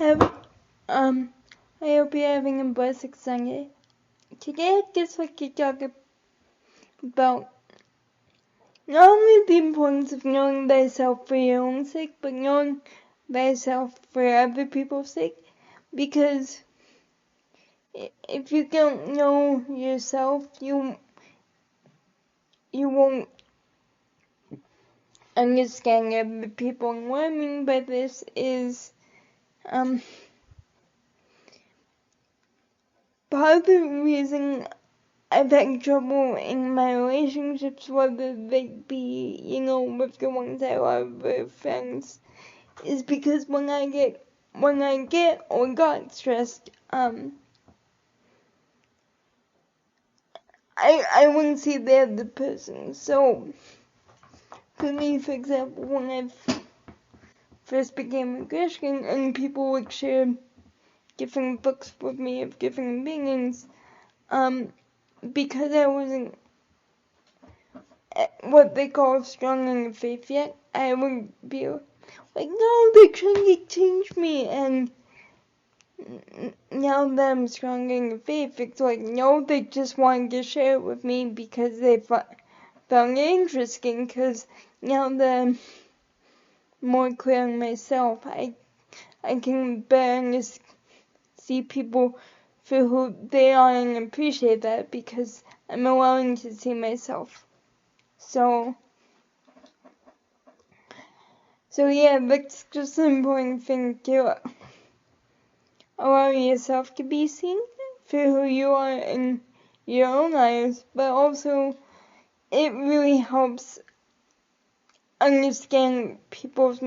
Have I hope you're having a blessed Sunday. Today I just like to talk about not only the importance of knowing thyself for your own sake, but knowing thyself for other people's sake. Because if you don't know yourself, you won't understand other people. And what I mean by this is part of the reason I've had trouble in my relationships, whether they be, with the ones I love or friends, is because when I get or got stressed, I wouldn't see the other person. So, for me, for example, when I first became a Christian and people would share different books with me of different meanings, because I wasn't what they call strong in the faith yet, I would be like, no, they're trying to change me. And now that I'm strong in the faith, it's like, no, they just wanted to share it with me because they found it interesting. Because now that I'm more clear on myself, I can better see people for who they are and appreciate that because I'm allowing to see myself. So yeah, that's just an important thing to allow yourself to be seen for who you are in your own eyes, but also it really helps understand people's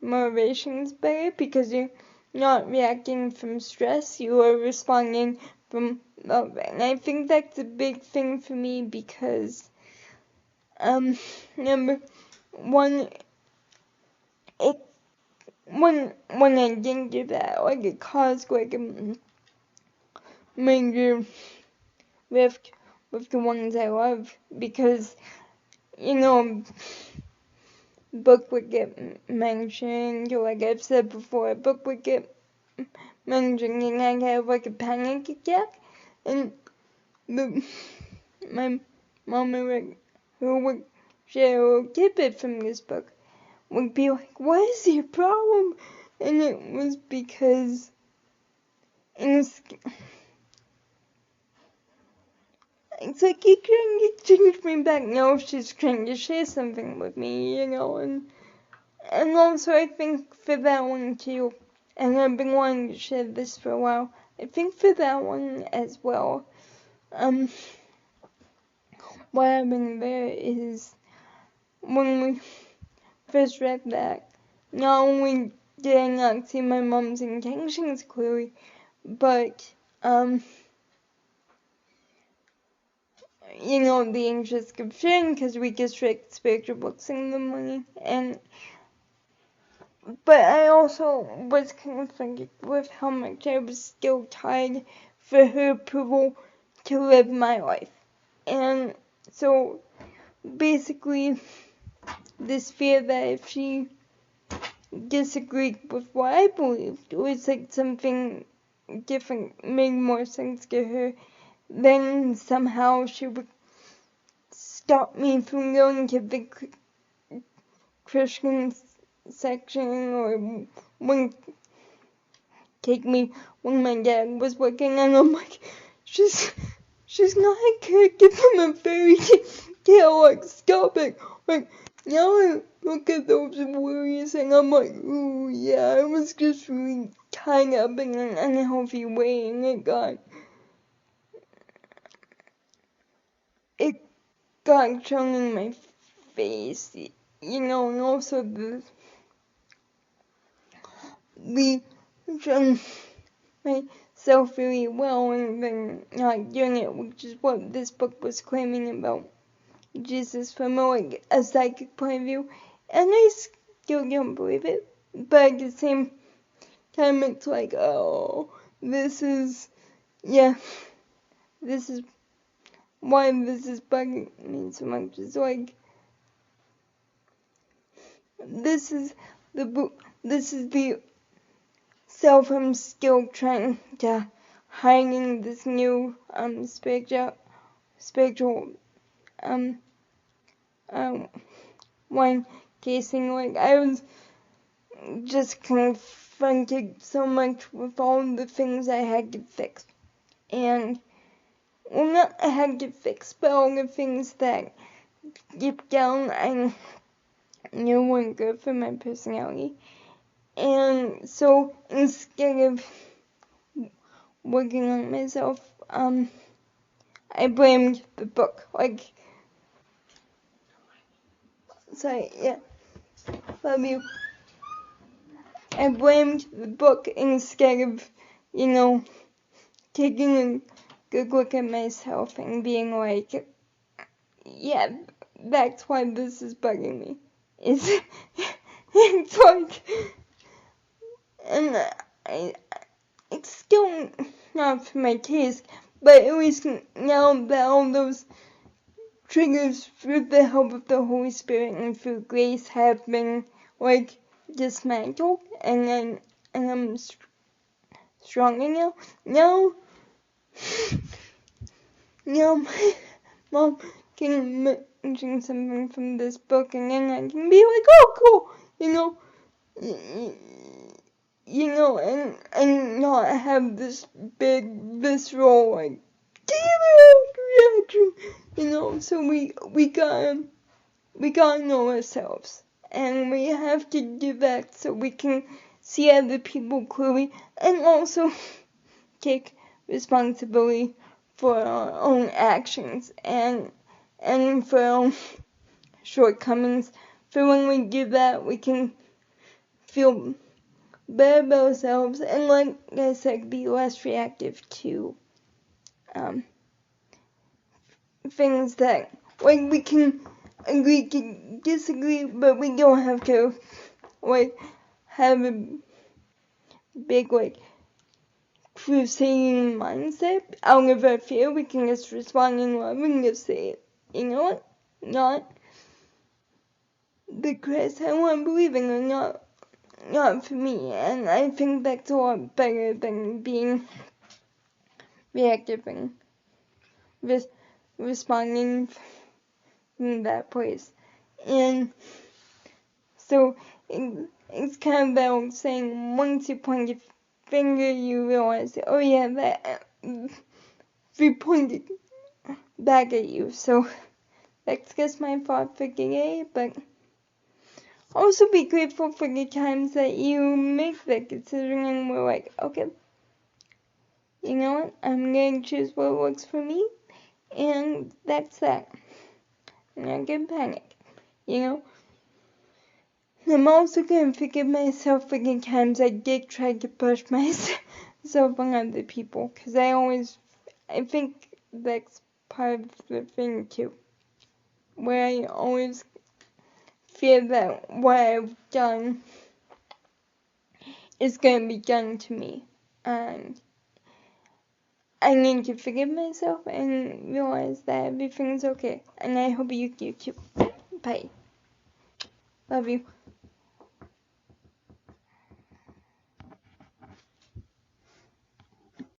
motivations better because you're not reacting from stress, you are responding from love. And I think that's a big thing for me because, number one, when I didn't do that, like it caused like a major rift with the ones I love because, book would get mentioned, like I've said before, a book would get mentioned and I'd have like a panic attack, and my mom who would share a tidbit from this book would be like, what is your problem? And it was because it's like you trying to change me back now if she's trying to share something with me, and also I think for that one too, and I've been wanting to share this for a while, I think for that one as well, what happened there is when we first read that, not only did I not see my mom's intentions clearly, but the interest of sharing because we just read spiritual books in the morning, but I also was conflicted with how much I was still tied for her approval to live my life. And so basically this fear that if she disagreed with what I believed, it was like something different made more sense to her, then somehow she would stop me from going to the Christian section or wouldn't take me when my dad was working, and I'm like, she's not a character from a fairy tale, like, stop it. Like, now I look at those worries and I'm like, ooh, yeah, I was just really tied up in an unhealthy way, and it got shown in my face, and also the shown myself really well and then not doing it, which is what this book was claiming about Jesus from like a psychic point of view, and I still don't believe it, but at the same time it's like, oh, this is why this is bugging me so much. It's like, this is the self I'm still trying to hiding this new spiritual one casing. Like, I was just confronted so much with all the things I had to fix. And, well, not I had to fix, but all the things that deep down I knew weren't good for my personality. And so instead of working on myself, I blamed the book. Like, sorry, yeah, love you. I blamed the book instead of, taking a good look at myself and being like, yeah, that's why this is bugging me. It's like, and it's still not for my taste, but at least now that all those triggers through the help of the Holy Spirit and through grace have been, like, dismantled, and I'm stronger now. Now my mom can mention something from this book, and then I can be like, oh, cool, and not have this big visceral, like, reaction, so we gotta know ourselves, and we have to do that so we can see other people clearly, and also take responsibility for our own actions and for our own shortcomings. For when we do that, we can feel better about ourselves, and like I said, be less reactive to things that, like, we can agree to disagree, but we don't have to, like, have a big, like, crusading mindset out of our fear. We can just respond in love and just say, you know what, not the Christ I want to believe in, or not for me. And I think that's a lot better than being reactive and responding in that place. And so it's kind of about saying, once you point your finger, you realize, oh yeah, that we pointed back at you. So that's just my thought for today, but also be grateful for the times that you make that decision and we're like, okay, you know what, I'm going to choose what works for me, and that's that. I'm not going to panic, I'm also going to forgive myself for the times I did try to push myself on other people, because I think that's part of the thing too, where I always fear that what I've done is going to be done to me, and I need to forgive myself and realize that everything's okay, and I hope you do too. Bye. Love you.